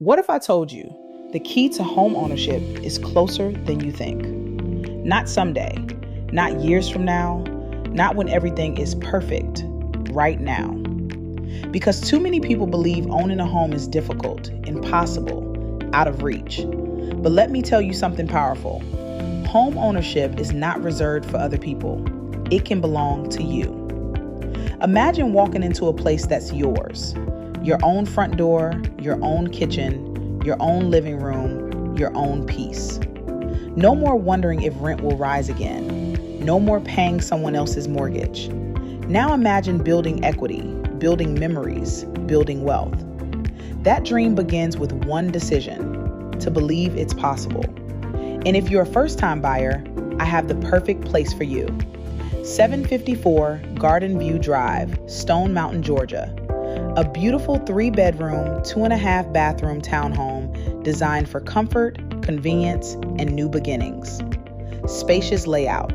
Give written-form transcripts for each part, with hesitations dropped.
What if I told you the key to home ownership is closer than you think? Not someday, not years from now, not when everything is perfect, right now. Because too many people believe owning a home is difficult, impossible, out of reach. But let me tell you something powerful. Home ownership is not reserved for other people. It can belong to you. Imagine walking into a place that's yours. Your own front door, your own kitchen, your own living room, your own peace. No more wondering if rent will rise again. No more paying someone else's mortgage. Now imagine building equity, building memories, building wealth. That dream begins with one decision: to believe it's possible. And if you're a first-time buyer, I have the perfect place for you. 754 Garden View Drive, Stone Mountain, Georgia. A beautiful 3-bedroom, 2.5-bathroom townhome designed for comfort, convenience, and new beginnings. Spacious layout.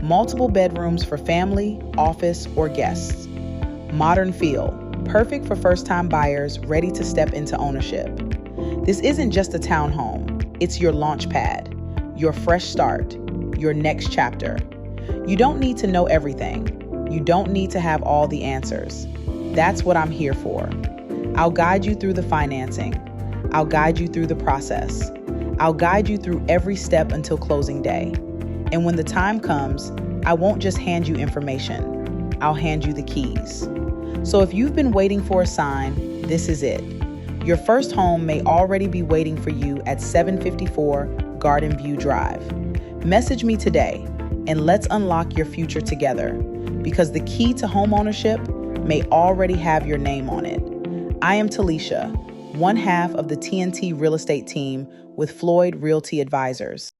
Multiple bedrooms for family, office, or guests. Modern feel. Perfect for first-time buyers ready to step into ownership. This isn't just a townhome. It's your launch pad, your fresh start, your next chapter. You don't need to know everything. You don't need to have all the answers. That's what I'm here for. I'll guide you through the financing. I'll guide you through the process. I'll guide you through every step until closing day. And when the time comes, I won't just hand you information. I'll hand you the keys. So if you've been waiting for a sign, this is it. Your first home may already be waiting for you at 754 Garden View Drive. Message me today and let's unlock your future together, because the key to home ownership may already have your name on it. I am Talisha, one half of the TNT Real Estate team with Floyd Realty Advisors.